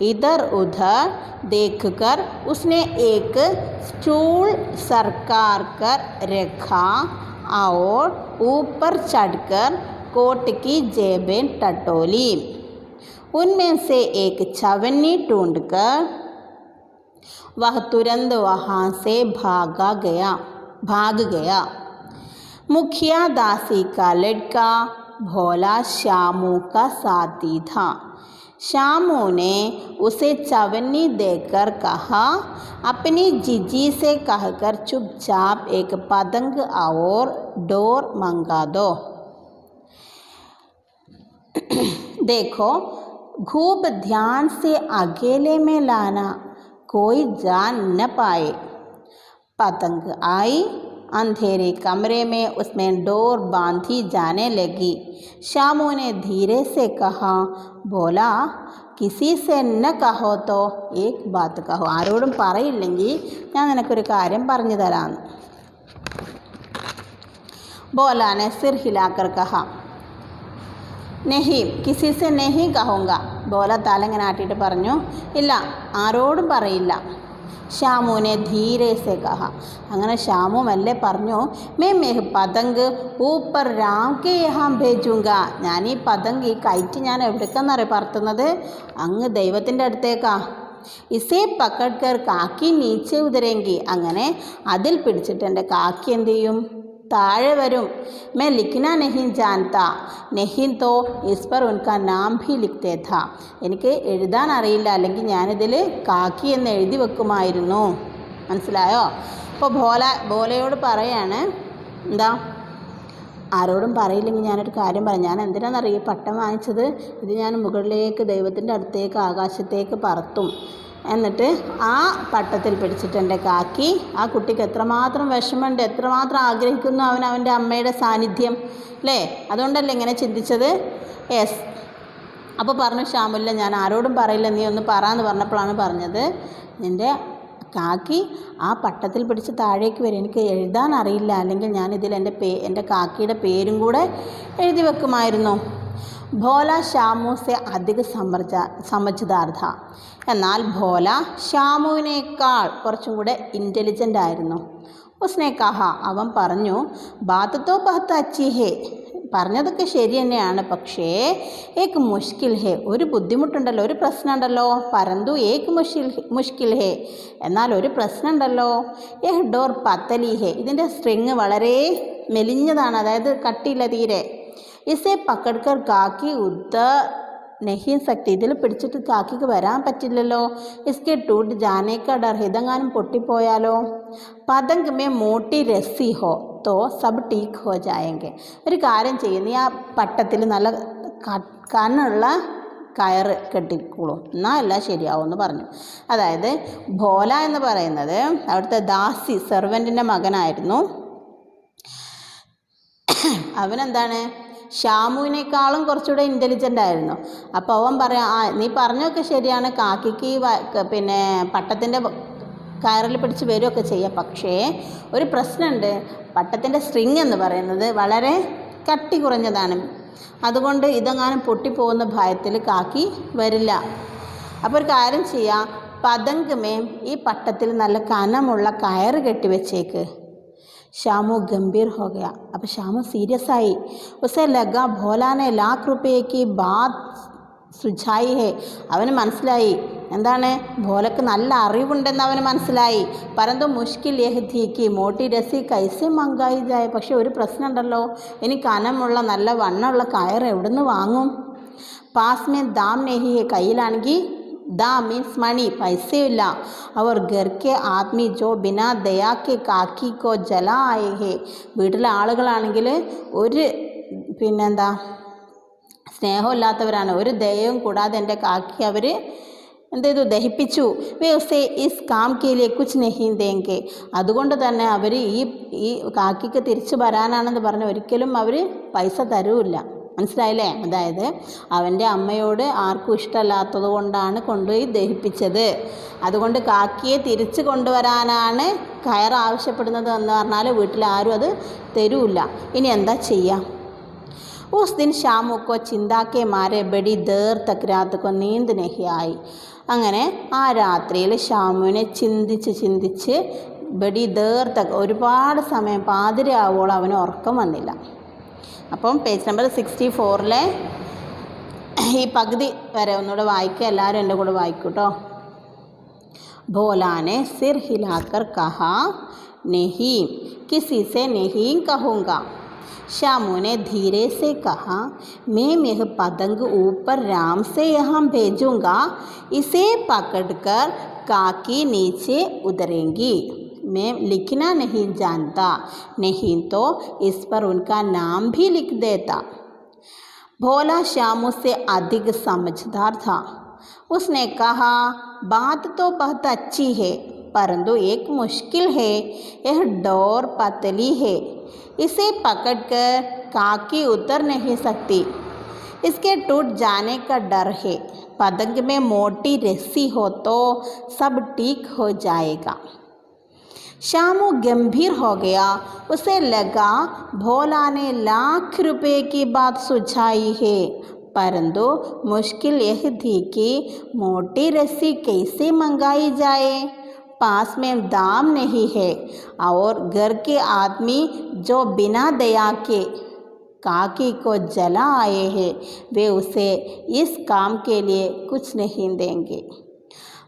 इधर उधर देखकर उसने एक स्टूल सरकार कर रखा और ऊपर चढ़कर कोट की जेबें टटोली. उनमें से एक छवनी ढूंढकर वह तुरंत वहाँ से भाग गया. मुखिया दासी का लड़का भोला श्यामू का साथी था. श्यामू ने उसे चवन्नी देकर कहा, अपनी जीजी से कहकर चुपचाप एक पतंग और डोर मंगा दो. देखो, खूब ध्यान से अकेले में लाना, कोई जान न पाए. पतंग आई. अंधेरे कमरे में उसमें डोर बांधी जाने लगी. श्यामू ने धीरे से कहा, बोला किसी से न कहो तो एक बात कहो. ആരോടും പറയില്ലെങ്കിൽ ഞാൻ നിനക്കൊരു കാര്യം പറഞ്ഞു തരാം. बोला ने सिर हिलाकर कहा, नहीं किसी से नहीं कहूँगा. ബോല തലങ്ങനെ ആട്ടിയിട്ട് പറഞ്ഞു, ഇല്ല, ആരോടും പറയില്ല. ശ്യാമുവിനെ ധീരെ സെ കഹ. അങ്ങനെ ശ്യാമു മെല്ലെ പറഞ്ഞു, മേ പതങ്ക് ഊപ്പർ രാം കെ യഹാം ഭേജൂങ്ക. ഞാൻ ഈ പതങ്ക്, ഈ കൈറ്റ് ഞാൻ എവിടേക്കെന്നറിയാം പറത്തുന്നത്? അങ്ങ് ദൈവത്തിൻ്റെ അടുത്തേക്കാ. ഇസേ പക്കഡ്കർ കാക്കി നീച്ചെ ഉതരെങ്കി. അങ്ങനെ അതിൽ പിടിച്ചിട്ട് എൻ്റെ കാക്കി എന്ത് ചെയ്യും? താഴെ വരും. മേ ലിഖ്ന നെഹിൻ ജാൻത നെഹിൻ തോ ഇസ് പർ ഉൻകാ നാം ഭി ലിഖ്തേ ഥാ. എനിക്ക് എഴുതാൻ അറിയില്ല, അല്ലെങ്കിൽ ഞാനിതിൽ കാക്കി എന്ന് എഴുതി വെക്കുമായിരുന്നു. മനസ്സിലായോ? അപ്പോൾ ഭോലയോട് പറയാണ്, എന്താ ആരോടും പറയില്ലെങ്കിൽ ഞാനൊരു കാര്യം പറയാം. ഞാൻ എന്തിനാണെന്നറിയാം പട്ടം വാങ്ങിച്ചത്, ഇത് ഞാൻ മുകളിലേക്ക് ദൈവത്തിൻ്റെ അടുത്തേക്ക് ആകാശത്തേക്ക് പറത്തും. എന്നിട്ട് ആ പട്ടത്തിൽ പിടിച്ചിട്ട് എൻ്റെ കാക്കി, ആ കുട്ടിക്ക് എത്രമാത്രം വിഷമമുണ്ട്, എത്രമാത്രം ആഗ്രഹിക്കുന്നു അവൻ അവൻ്റെ അമ്മയുടെ സാന്നിധ്യം അല്ലേ, അതുകൊണ്ടല്ലേ ഇങ്ങനെ ചിന്തിച്ചത്. യെസ്. അപ്പോൾ പറഞ്ഞു ഷാമുല്ല, ഞാൻ ആരോടും പറയില്ല, നീ ഒന്ന് പറയാമെന്ന് പറഞ്ഞപ്പോഴാണ് പറഞ്ഞത്, നിൻ്റെ കാക്കി ആ പട്ടത്തിൽ പിടിച്ച് താഴേക്ക് വരും, എനിക്ക് എഴുതാൻ അറിയില്ല, അല്ലെങ്കിൽ ഞാനിതിൽ എൻ്റെ കാക്കിയുടെ പേരും കൂടെ എഴുതി വെക്കുമായിരുന്നു. ഭോല ഷാമു സെ അധിക സമജ്ദാർ ഥാ. എന്നാൽ ഭോല ഷാമുവിനേക്കാൾ കുറച്ചും കൂടെ ഇൻ്റലിജൻ്റ് ആയിരുന്നു. ഉസ്നെ കഹ, അവൻ പറഞ്ഞു, ബാത്ത് തോ ബഹത്ത് അച്ചി ഹേ, പറഞ്ഞതൊക്കെ ശരി തന്നെയാണ്, പക്ഷേ ഏക് മുഷ്കിൽ ഹേ, ഒരു ബുദ്ധിമുട്ടുണ്ടല്ലോ, ഒരു പ്രശ്നമുണ്ടല്ലോ. പരന്തു ഏക് മുഷ്കിൽ ഹേ, എന്നാൽ ഒരു പ്രശ്നമുണ്ടല്ലോ. ഏഹ് ഡോർ പത്തലി ഹേ, ഇതിൻ്റെ സ്ട്രിങ് വളരെ മെലിഞ്ഞതാണ്, അതായത് കട്ടിയില്ല തീരെ. ഇസേ പക്കഡ്കർ കാക്കി ഉത്തർ നെഹി സക്തി, ഇതിൽ പിടിച്ചിട്ട് കാക്കിക്ക് വരാൻ പറ്റില്ലല്ലോ. ഇസ്കെ ടൂട്ട് ജാനേക്ക ഡർ, ഇതെങ്ങാനും പൊട്ടിപ്പോയാലോ. പതങ്ക് മേ മോട്ടി രസി ഹോ തോ സബ് ടീക്ക് ഹോ ജായെങ്കിൽ, ഒരു കാര്യം ചെയ്യും, നീ ആ പട്ടത്തിൽ നല്ല കനുള്ള കയറ് കെട്ടിക്കോളും, എന്നാൽ എല്ലാം ശരിയാവും എന്ന് പറഞ്ഞു. അതായത് ഭോല എന്ന് പറയുന്നത് അവിടുത്തെ ദാസി സെർവൻറ്റിൻ്റെ മകനായിരുന്നു. അവനെന്താണ്, ഷാമുവിനേക്കാളും കുറച്ചുകൂടെ ഇൻ്റലിജൻ്റ് ആയിരുന്നു. അപ്പോൾ അവൻ പറയാം, നീ പറഞ്ഞൊക്കെ ശരിയാണ്, കാക്കിക്ക് പിന്നെ പട്ടത്തിൻ്റെ കയറിൽ പിടിച്ച് വരികയൊക്കെ ചെയ്യാം, പക്ഷേ ഒരു പ്രശ്നമുണ്ട്, പട്ടത്തിൻ്റെ സ്ട്രിങ് എന്ന് പറയുന്നത് വളരെ കട്ടി കുറഞ്ഞതാണ്, അതുകൊണ്ട് ഇതെങ്ങാനും പൊട്ടിപ്പോകുന്ന ഭയത്തിൽ കാക്കി വരില്ല. അപ്പോൾ ഒരു കാര്യം ചെയ്യാം, പതങ്ക് മേം, ഈ പട്ടത്തിൽ നല്ല കനമുള്ള കയറ് കെട്ടിവെച്ചേക്ക്. ഷാമു ഗംഭീർ ഹോ ഗയ, അപ്പോൾ ഷാമു സീരിയസ് ആയി. ഉസേ ലഗാ ഭോലാനെ ലാഖ് റുപയേക്ക് ബാത് സുझായി ഹേ, അവന് മനസ്സിലായി എന്താണ്, ഭോലക്ക് നല്ല അറിവുണ്ടെന്ന് അവന് മനസ്സിലായി. പരന്തു മുഷ്കിൽ യഹ് ഥീ കി മോട്ടി രസി കൈസെ മങ്കായി ജായ, പക്ഷെ ഒരു പ്രശ്നമുണ്ടല്ലോ, ഇനി കനമുള്ള നല്ല വണ്ണമുള്ള കയർ എവിടുന്ന് വാങ്ങും. പാസ് മേ ദാം നെഹി ഹേ, കയ്യിലാണെങ്കിൽ दाम मीन्स मनी, पैसे इല്ല. और घर के आदमी जो बिना दया के കാക്കി को जला आए हैं, വീട്ടിലെ ആളുകളാണെങ്കിൽ ഒരു പിന്നെന്താ സ്നേഹമില്ലാത്തവരാണ്, ഒരു ദയവും കൂടാതെ എൻ്റെ കാക്കി അവർ എന്ത് ചെയ്തു, ദഹിപ്പിച്ചു. വേ ഉസേ ഇസ് കാം കെ ലിയെ കുച്ച് നഹീ ദേംഗെ, അതുകൊണ്ട് തന്നെ അവർ ഈ കാക്കിക്ക് തിരിച്ചു വരാനാണെന്ന് പറഞ്ഞ് ഒരിക്കലും അവർ പൈസ തരൂല്ല. മനസ്സിലായില്ലേ? അതായത് അവൻ്റെ അമ്മയോട് ആർക്കും ഇഷ്ടമല്ലാത്തത് കൊണ്ടാണ് കൊണ്ടുപോയി ദഹിപ്പിച്ചത്, അതുകൊണ്ട് കാക്കിയെ തിരിച്ചു കൊണ്ടുവരാനാണ് കയർ ആവശ്യപ്പെടുന്നത് എന്ന് പറഞ്ഞാൽ വീട്ടിലാരും അത് തരൂല്ല. ഇനി എന്താ ചെയ്യുക? ഉസ് ദിൻ ഷാമു കോ ചിന്താക്കെ മാരെ ബഡി ദേർ തക് രാത് കോ നീന്ത് നഹി ആയി. അങ്ങനെ ആ രാത്രിയിൽ ഷാമുവിനെ ചിന്തിച്ച് ബഡി ദേർ തക്, ഒരുപാട് സമയം പാതിരയാവോളം അവന് ഉറക്കം വന്നില്ല. അപ്പം പേജ് നമ്പർ 64 ഈ പകുതി വരെ ഒന്നുകൂടെ വായിക്കുക, എല്ലാവരും എൻ്റെ കൂടെ വായിക്കൂ കേട്ടോ. ഭോലാനെ സിർ ഹിലാക്കർ കഹാ नहीं किसी से नहीं कहूँगा. शामू ने धीरे से कहा, मैं यह पतंग ऊपर राम से यहाँ भेजूँगा, इसे पकड़कर काकी नीचे उतरेंगी. मैं लिखना नहीं जानता, नहीं तो इस पर उनका नाम भी लिख देता. भोला शामू से अधिक समझदार था. उसने कहा, बात तो बहुत अच्छी है, परंतु एक मुश्किल है. यह डोर पतली है, इसे पकड़कर काकी उतर नहीं सकती. इसके टूट जाने का डर है. पतंग में मोटी रस्सी हो तो सब ठीक हो जाएगा. शामू गंभीर हो गया. उसे लगा भोला ने लाख रुपए की बात सुझाई है, परंतु मुश्किल यह थी कि मोटी रस्सी कैसे मंगाई जाए. पास में दाम नहीं है और घर के आदमी जो बिना दया के काकी को जला आए हैं, वे उसे इस काम के लिए कुछ नहीं देंगे.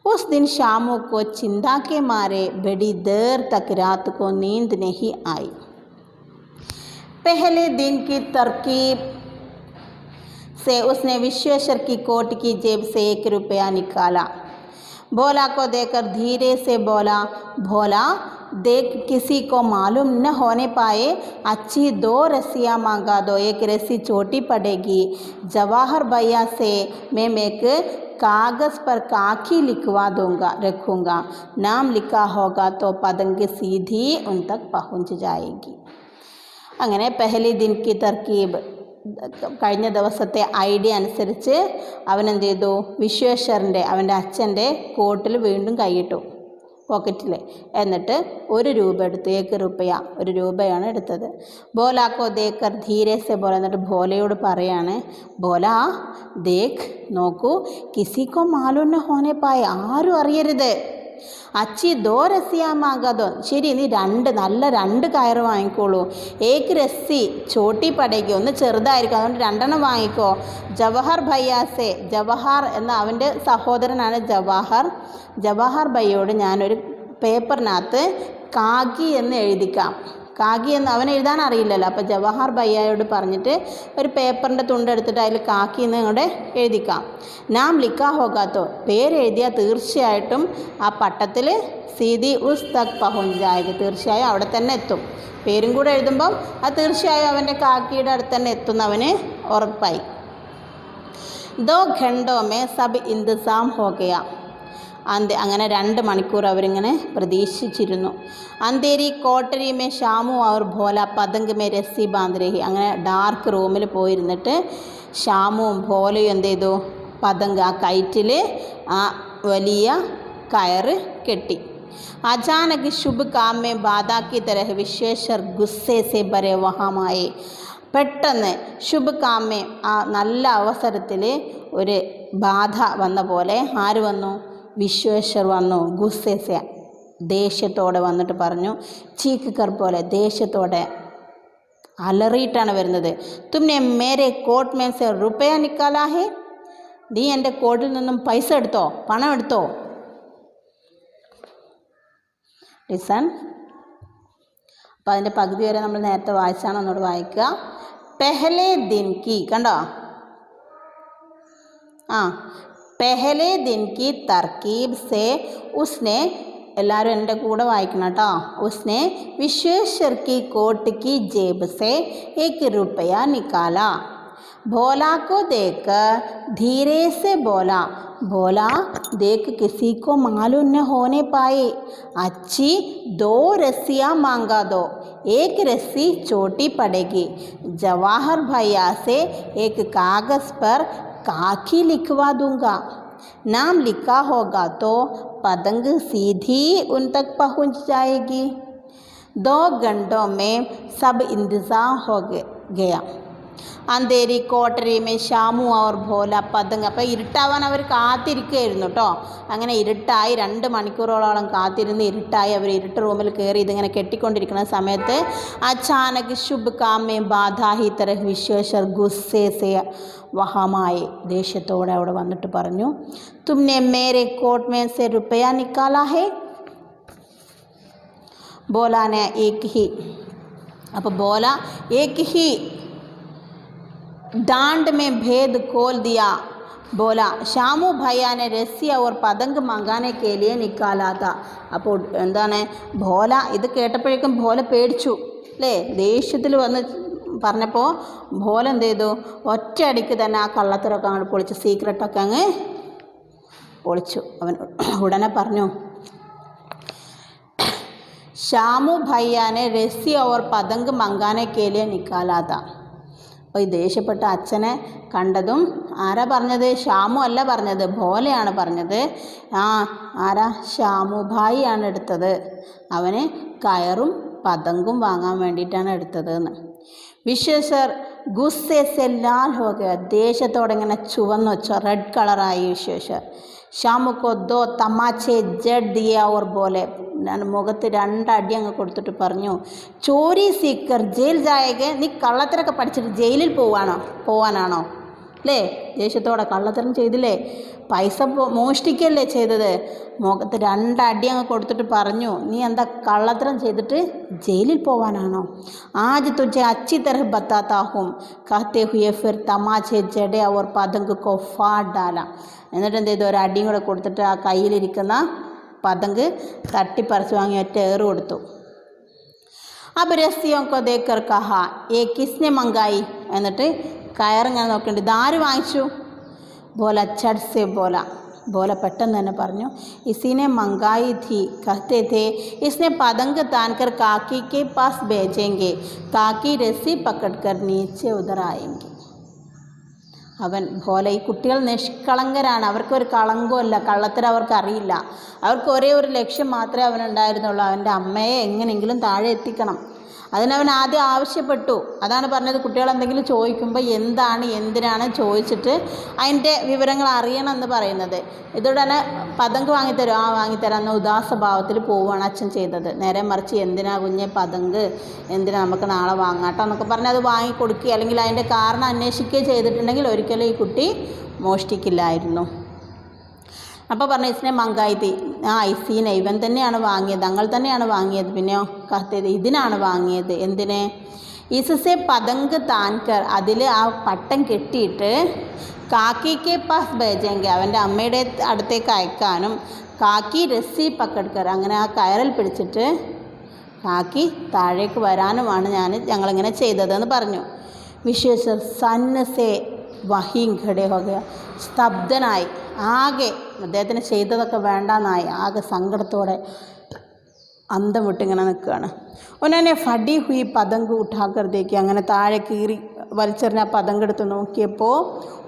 उस दिन शामू को चिंता के मारे बड़ी देर तक रात को नींद नहीं आई. पहले दिन की तरकीब से उसने विश्वेश्वर की कोट की जेब से 1 रुपया निकाला. भोला को देखकर धीरे से बोला, भोला देख किसी को मालूम न होने पाए अच्छी 2 रस्सियाँ मांगा दो, एक रस्सी छोटी पड़ेगी। जवाहर भैया से मैं एक कागज़ पर काकी लिखवा दूंगा रखूँगा, नाम लिखा होगा तो पतंग सीधी उन तक पहुँच जाएगी. അങ്ങനെ പെഹലി ദിൻ കി തർക്കീബ്, കഴിഞ്ഞ ദിവസത്തെ ഐഡിയ അനുസരിച്ച് അവൻ എന്ത് ചെയ്തു, വിശ്വേശ്വരൻ്റെ അവൻ്റെ അച്ഛൻ്റെ കോട്ടിൽ വീണ്ടും കൈയിട്ടു പോക്കറ്റിൽ. എന്നിട്ട് 1 രൂപ എടുത്തു, 1 രൂപ, 1 രൂപയാണ് എടുത്തത്. ഭോലാക്കോ ദേക്കർ ധീരേസെ ബോല, എന്നിട്ട് ഭോലയോട് പറയാണ്, ഭോല ദേഖ് നോക്കൂ, കിസിക്കോ മാലൂം ന ഹോനെ പായ, ആരും അറിയരുത്. അച്ചി 2 രസ്സിയാ മാകാതോ, ശരി നീ നല്ല 2 കയറ് വാങ്ങിക്കോളൂ. ഏക്ക് രസ്സി ചോട്ടി പടേക്ക്, ഒന്ന് ചെറുതായിരിക്കും, അതുകൊണ്ട് 2 എണ്ണം വാങ്ങിക്കോ. ജവഹർ ഭയ്യാസെ, ജവഹർ എന്ന അവൻ്റെ സഹോദരനാണ് ജവാഹർ. ജവാഹർ ഭയ്യോട് ഞാനൊരു പേപ്പറിനകത്ത് കാഗി എന്ന് എഴുതിക്കാം. കാഗി എന്ന് അവൻ എഴുതാൻ അറിയില്ലല്ലോ, അപ്പോൾ ജവഹർ ഭയ്യയോട് പറഞ്ഞിട്ട് ഒരു പേപ്പറിൻ്റെ തുണ്ടെടുത്തിട്ട് അതിൽ കാക്കി എന്ന് ഇങ്ങോട്ട് എഴുതിക്കാം. നാം ലിഖാ ഹോഗാത്തോ, പേരെഴുതിയാൽ തീർച്ചയായിട്ടും ആ പട്ടത്തിൽ സീതി ഉസ് തക് പഹുഞ്ച് ജായേഗി, തീർച്ചയായും അവിടെ തന്നെ എത്തും. പേരും കൂടെ എഴുതുമ്പം അത് തീർച്ചയായും അവൻ്റെ കാക്കിയുടെ അടുത്ത് തന്നെ എത്തുന്നവന് ഉറപ്പായി. 2 ഘണ്ടോ മേ സബ് ഇന്തിസാം ഹോ ഗയാ, അങ്ങനെ 2 മണിക്കൂർ അവരിങ്ങനെ പ്രതീക്ഷിച്ചിരുന്നു. അന്തേരി കോട്ടരി മേ ഷാമു അവർ ഭോല പതങ്ക് മേ രസ്സി ബാന്ധ് രഹി, അങ്ങനെ ഡാർക്ക് റൂമിൽ പോയിരുന്നിട്ട് ഷാമുവും ഭോലയും എന്ത് ചെയ്തു, പതങ്ക് ആ കയറ്റിൽ ആ വലിയ കയറ് കെട്ടി. അചാനക് ശുഭ് കാം മേ ബാധാക്കി തരഹ് വിശ്വേശ്വർ ഗുസ്സേ സെ ബരെ വഹാമായി, പെട്ടെന്ന് ശുഭ് കാമേ ആ നല്ല അവസരത്തിൽ ഒരു ബാധ വന്ന പോലെ ആര് വന്നു, വിശ്വേശ്വർ വന്നു. ഗുസ്സേസെ ദേഷ്യത്തോടെ വന്നിട്ട് പറഞ്ഞു, ചീക്ക് കർ പോലെ ദേഷ്യത്തോടെ അലറിയിട്ടാണ് വരുന്നത്. തുമ്നെ മേരെ കോട്ട് മേ സെ റുപയ നിക്കാലാ ഹേ, നീ എൻ്റെ കോട്ടിൽ നിന്നും പൈസ എടുത്തോ, പണം എടുത്തോ. ലിസൺ, അപ്പോൾ അതിൻ്റെ പകുതി വരെ നമ്മൾ നേരത്തെ വായിച്ചാണ്, ഒന്നുകൂടെ വായിക്കുക. പെഹലെ ദിൻ കി, കണ്ടോ, पहले दिन की तरकीब से उसने, എല്ലാവരും എൻ്റെ കൂടെ വായിക്കണം കേട്ടോ, उसने विश्वेश्वर की कोट की जेब से 1 रुपया निकाला, भोला को देखकर धीरे से बोला, भोला देख किसी को मालूम न होने पाए अच्छी 2 रस्सियाँ मांगा दो, 1 रस्सी छोटी पड़ेगी. जवाहर भैया से एक कागज़ पर काकी लिखवा दूंगा, नाम लिखा होगा तो पतंग सीधी उन तक पहुंच जाएगी. 2 घंटों में सब इंतज़ाम हो गया. അന്തേരി കോട്ടരി മേ ഷാമു അവർ ഭോല പതങ്, അപ്പോൾ ഇരുട്ടാവാൻ അവർ കാത്തിരിക്കുകയായിരുന്നു കേട്ടോ. അങ്ങനെ ഇരുട്ടായി, 2 മണിക്കൂറോളം കാത്തിരുന്ന് ഇരുട്ടായി. അവർ ഇരുട്ട് റൂമിൽ കയറി ഇതിങ്ങനെ കെട്ടിക്കൊണ്ടിരിക്കുന്ന സമയത്ത് അച്ചാനക് ശുഭ് കാമേ ബാധാഹി തരഹ് വിശ്വേശ്വർ ഗുസ്സേ സെ വഹമായി, ദേഷ്യത്തോടെ അവിടെ വന്നിട്ട് പറഞ്ഞു, തുമ്നെ മേരെ കോട്ട് മേ സെ റുപയ നിക്കാലാ ഹേ, ബോലാനെ ഏക് ഹി, അപ്പോൾ ബോല ഏക് ഹി डांड में भेद खोल दिया, बोला ഷാമു ഭയ്യ ने रस्सी और पतंग मंगाने के लिए निकाला था. അപ്പോൾ എന്താണ് ഭോല ഇത് കേട്ടപ്പോഴേക്കും ഭോല പേടിച്ചു അല്ലേ, ദേഷ്യത്തിൽ വന്ന് പറഞ്ഞപ്പോൾ ഭോല എന്ത് ചെയ്തു, ഒറ്റയടിക്ക് തന്നെ ആ കള്ളത്തരമൊക്കെ അങ്ങോട്ട് പൊളിച്ചു, സീക്രട്ടൊക്കെ അങ്ങ് പൊളിച്ചു. അവൻ ഉടനെ പറഞ്ഞു, ഷാമു ഭയ്യ ने रस्सी और पतंग मंगाने के लिए निकाला था. അപ്പോൾ ഈ ദേഷ്യപ്പെട്ട അച്ഛനെ കണ്ടതും ആരാ പറഞ്ഞത്, ഷാമു അല്ല പറഞ്ഞത്, ഭോലയാണ് പറഞ്ഞത്. ആരാ, ഷാമു ഭായിയാണ് എടുത്തത്, അവന് കയറും പതങ്കും വാങ്ങാൻ വേണ്ടിയിട്ടാണ് എടുത്തത് എന്ന്. വിശ്വേശ്വർ ഗുസ്സേ സെ ലാൽ ഹോ ഗയ, ദേഷ്യത്തോടെ ഇങ്ങനെ ചുവന്നു വെച്ചോ, റെഡ് കളറായി വിശ്വേശ്വർ. ഷാമുക്കോ 2 തമാച്ചെ ജഡ് ദിയ ഓർ ബോലെ, മുഖത്ത് 2 അടി അങ്ങ് കൊടുത്തിട്ട് പറഞ്ഞു, ചോരി സീക്കർ ജയിൽ ജായേഗെ, നീ കള്ളത്തരൊക്കെ പഠിച്ചിട്ട് ജയിലിൽ പോവാനാണോ അല്ലേ, ദേഷ്യത്തോടെ കള്ളത്തരം ചെയ്തില്ലേ, പൈസ മോഷ്ടിക്കല്ലേ ചെയ്തത്, മുഖത്ത് 2 അടി അങ്ങ് കൊടുത്തിട്ട് പറഞ്ഞു, നീ എന്താ കള്ളത്തരം ചെയ്തിട്ട് ജയിലിൽ പോവാനാണോ. ആജ് തുझे अच्छी तरह बताता हूँ कहते हुए फिर तमाचे जड़े और पतंग को फाड़ डाला. എന്നിട്ട് എന്ത് ചെയ്തു, ഒരു അടിയും കൂടെ കൊടുത്തിട്ട് ആ കയ്യിലിരിക്കുന്ന പതങ്ക് തട്ടിപ്പറിച്ച് വാങ്ങി ഒറ്റ ഏറ് കൊടുത്തു. അബ് രസ്സിയോं को देखकर कहा ये किसने मंगाई, എന്നിട്ട് കയറിങ്ങനെ നോക്കേണ്ടി ഇതാര് വാങ്ങിച്ചു. ബോല ചട് സെ ബോല പെട്ടെന്ന് തന്നെ പറഞ്ഞു ഇസിനെ മങ്കായി थी कहते थे इसने पतंग तानकर काकी के पास भेजेंगे काकी रस्सी पकड़कर नीचे उधर आएंगे. അവൻ പോലെ ഈ കുട്ടികൾ നിഷ്കളങ്കരാണ്, അവർക്കൊരു കളങ്കമല്ല, കള്ളത്തരം അവർക്കറിയില്ല. അവർക്ക് ഒരേ ഒരു ലക്ഷ്യം മാത്രമേ അവനുണ്ടായിരുന്നുള്ളൂ, അവൻ്റെ അമ്മയെ എങ്ങനെയെങ്കിലും താഴെ എത്തിക്കണം. അതിനവൻ ആദ്യം ആവശ്യപ്പെട്ടു. അതാണ് പറഞ്ഞത്, കുട്ടികൾ എന്തെങ്കിലും ചോദിക്കുമ്പോൾ എന്താണ് എന്തിനാണ് ചോദിച്ചിട്ട് അതിൻ്റെ വിവരങ്ങൾ അറിയണം എന്ന് പറയുന്നത്. ഇതോടെ പതങ്ക് വാങ്ങിത്തരും, ആ വാങ്ങിത്തരാം എന്ന ഉദാസഭാവത്തിൽ പോവുകയാണ് അച്ഛൻ ചെയ്തത്. നേരെ മറിച്ച് എന്തിനാ കുഞ്ഞെ പതങ്ക്, എന്തിനാ നമുക്ക് നാളെ വാങ്ങാട്ടോ എന്നൊക്കെ പറഞ്ഞ് അത് വാങ്ങിക്കൊടുക്കുക അല്ലെങ്കിൽ അതിൻ്റെ കാരണം അന്വേഷിക്കുകയോ ചെയ്തിട്ടുണ്ടെങ്കിൽ ഒരിക്കലും ഈ കുട്ടി മോഷ്ടിക്കില്ലായിരുന്നു. അപ്പോൾ പറഞ്ഞു ഇസ്നെ മങ്കായി തീ, ഇസീന ഇവൻ തന്നെയാണ് വാങ്ങിയത്, അങ്ങൾ തന്നെയാണ് വാങ്ങിയത്. പിന്നെയോ കഹത്തേത് ഇതിനാണ് വാങ്ങിയത്. എന്തിനെ, ഇസസെ പതങ്ക് താൻകർ അതിൽ ആ പട്ടം കെട്ടിയിട്ട് കാക്കിക്ക് പാസ് ഭേജെങ്കിൽ അവൻ്റെ അമ്മയുടെ അടുത്തേക്ക് അയക്കാനും കാക്കി രസ്സി പക്കഡ്കർ അങ്ങനെ ആ കയറിൽ പിടിച്ചിട്ട് കാക്കി താഴേക്ക് വരാനുമാണ് ഞങ്ങളിങ്ങനെ ചെയ്തതെന്ന് പറഞ്ഞു. വിശ്വേശ്വർ സന്നസെ വഹീം ഖഡേ ഹോ ഗയ, സ്തബ്ധനായി, ആകെ അദ്ദേഹത്തിന് ചെയ്തതൊക്കെ വേണ്ടാന്നായി, ആകെ സങ്കടത്തോടെ അന്തം വിട്ടിങ്ങനെ നിൽക്കുകയാണ്. ഉടനെ ഫടി ഹുയി പതങ്ക് ഉഠാക്കർ ദേക്കി, അങ്ങനെ താഴെ കീറി വലിച്ചെറിഞ്ഞ പതങ്ക് എടുത്ത് നോക്കിയപ്പോൾ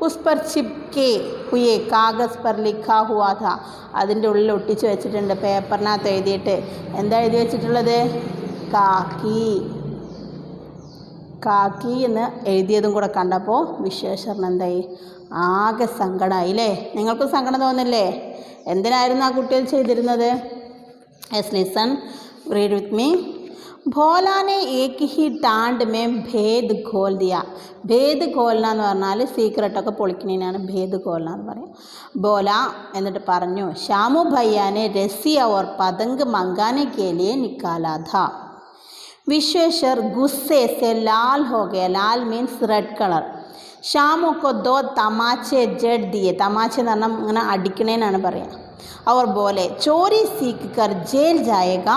ഉസ് പർ ചിപ്കെ ഹുയെ കാഗസ് പർ ലിഖാ ഹുവാ ഥാ, അതിൻ്റെ ഉള്ളിൽ ഒട്ടിച്ച് വെച്ചിട്ടുണ്ട്, പേപ്പറിനകത്ത് എഴുതിയിട്ട്. എന്താ എഴുതി വെച്ചിട്ടുള്ളത്, കാക്കി എന്ന് എഴുതിയതും കൂടെ കണ്ടപ്പോൾ വിശ്വേശ്വരൻ എന്തായി, ആകെ സങ്കടമായി അല്ലേ. നിങ്ങൾക്കും സങ്കടം തോന്നില്ലേ? എന്തിനായിരുന്നു ആ കുട്ടികൾ ചെയ്തിരുന്നത്? Yes listen, read with me. ഭോലാനെ ഏക് ഹി ടാണ്ട് മേ ഭേദ് ഖോൽ ദിയ. ഭേദ് ഖോൽന എന്ന് പറഞ്ഞാൽ സീക്രട്ടൊക്കെ പൊളിക്കുന്നതിനാണ് ഭേദ് ഖോൽന എന്ന് പറയും. ബോല എന്നിട്ട് പറഞ്ഞു ശ്യാമു ഭയ്യാനെ രസ്സി और पतंग मंगाने के लिए निकाला था. विश्वेश्वर गुस्से से लाल हो गया, लाल मीन्स रेड कलर. ഷാമു को 2 തമാച്ചെ ജഡ് ദിയെ, തമാച്ച എന്ന് പറഞ്ഞാൽ ഇങ്ങനെ അടിക്കണേന്നാണ് പറയുക. അവർ പോലെ ചോരി സീക്ക് കർ ജയിൽ ജായേഗ.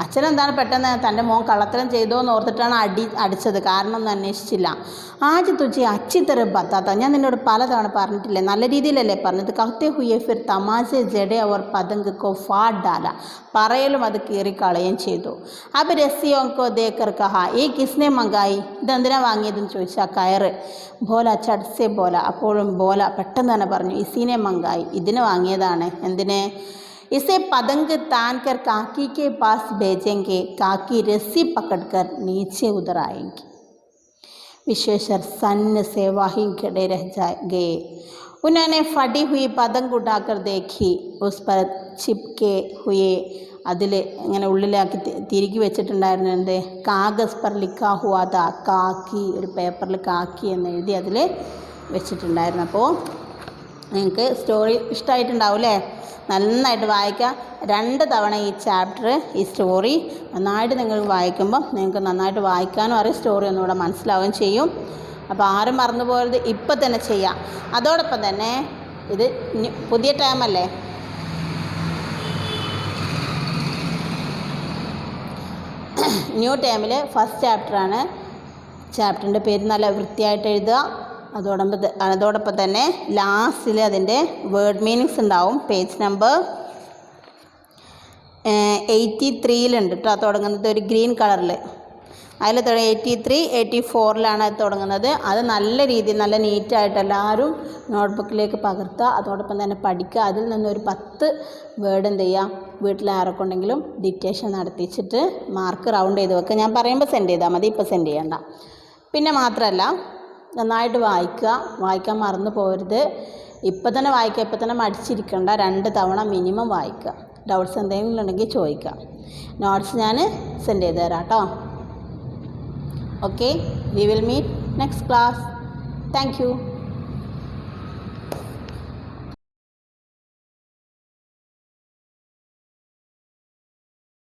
അച്ഛനെന്താണ് പെട്ടെന്ന് തൻ്റെ മോൻ കള്ളത്തരം ചെയ്തോ എന്ന് ഓർത്തിട്ടാണ് അടിച്ചത്, കാരണം ഒന്നും അന്വേഷിച്ചില്ല. ആജ് തുജി അച്ചിത്തര ബത്താത്ത, ഞാൻ നിന്നോട് പലതവണ പറഞ്ഞിട്ടില്ലേ, നല്ല രീതിയിലല്ലേ പറഞ്ഞത്. കഹത്തെ ഹുയെ ഫിർ തമാശെ ജഡെ അവർ പതങ്ക് കോ ഫാഡ് ഡാല, പറയലും അത് കീറിക്കളയുകയും ചെയ്തു. അബ് രസ്സിയോങ്കോ ദേക്കർ കഹാ ഈ കിസ്നെ മങ്കായി, ഇതെന്തിനാ വാങ്ങിയതെന്ന് ചോദിച്ചാൽ കയറ്. ബോല ചട്സെ ബോല, അപ്പോഴും ബോല പെട്ടെന്ന് തന്നെ പറഞ്ഞു ഇസീനെ മങ്കായി, ഇതിന് വാങ്ങിയതാണ്. എന്തിനെ? इसे पतंग तान कर काकी के पास भेजेंगे काकी रस्सी पकड़कर नीचे उधर आएंगे. विश्वेश्वर सन्न से वहीं खड़े रह गए. उन्होंने फटी हुई पतंग उठाकर देखी, उस पर चिपके हुए അതിൽ ഇങ്ങനെ ഉള്ളിലാക്കി തിരികെ വെച്ചിട്ടുണ്ടായിരുന്നു എന്ത്, കാഗസ് പർ ലിഖാ ഹുവാ താ, കാക്കി, ഒരു പേപ്പറിൽ കാക്കി എന്ന് എഴുതി അതിൽ വെച്ചിട്ടുണ്ടായിരുന്നു. അപ്പോൾ നിങ്ങൾക്ക് സ്റ്റോറി ഇഷ്ടമായിട്ടുണ്ടാവും അല്ലേ? നന്നായിട്ട് വായിക്കുക. 2 തവണ ഈ ചാപ്റ്റർ, ഈ സ്റ്റോറി നന്നായിട്ട് നിങ്ങൾ വായിക്കുമ്പം നിങ്ങൾക്ക് നന്നായിട്ട് വായിക്കാനും അറിയാം, സ്റ്റോറി ഒന്നുകൂടെ മനസ്സിലാവുകയും ചെയ്യും. അപ്പോൾ ആരും മറന്നു പോകരുത്, ഇപ്പം തന്നെ ചെയ്യാം. അതോടൊപ്പം തന്നെ ഇത് പുതിയ ടൈമല്ലേ, ന്യൂ ടൈമിൽ ഫസ്റ്റ് ചാപ്റ്ററാണ്. ചാപ്റ്ററിൻ്റെ പേര് നല്ല വൃത്തിയായിട്ട് എഴുതുക. അതോടൊപ്പം തന്നെ ലാസ്റ്റിൽ അതിൻ്റെ വേർഡ് മീനിങ്സ് ഉണ്ടാവും. പേജ് നമ്പർ 83 കേട്ടോ തുടങ്ങുന്നത്, ഒരു ഗ്രീൻ കളറിൽ. അതിൽ 83, 84 അത് തുടങ്ങുന്നത്. അത് നല്ല രീതിയിൽ നല്ല നീറ്റായിട്ട് എല്ലാവരും നോട്ട്ബുക്കിലേക്ക് പകർത്തുക. അതോടൊപ്പം തന്നെ പഠിക്കുക. അതിൽ നിന്നൊരു 10 വേർഡ് എന്ത് ചെയ്യുക, വീട്ടിൽ ആരൊക്കെയുണ്ടെങ്കിലും ഡിക്റ്റേഷൻ നടത്തിച്ചിട്ട് മാർക്ക് റൗണ്ട് ചെയ്ത് വെക്കുക. ഞാൻ പറയുമ്പോൾ സെൻഡ് ചെയ്താൽ മതി, ഇപ്പോൾ സെൻഡ് ചെയ്യണ്ട. പിന്നെ മാത്രമല്ല നന്നായിട്ട് വായിക്കാൻ മറന്നു പോകരുത്. ഇപ്പം തന്നെ വായിക്കുക, ഇപ്പം തന്നെ മടിച്ചിരിക്കണ്ട. 2 തവണ മിനിമം വായിക്കുക. ഡൗട്ട്സ് എന്തെങ്കിലും ഉണ്ടെങ്കിൽ ചോദിക്കുക. നോട്ട്സ് ഞാൻ സെൻഡ് ചെയ്ത് തരാം കേട്ടോ. Okay, we will meet next class. Thank you.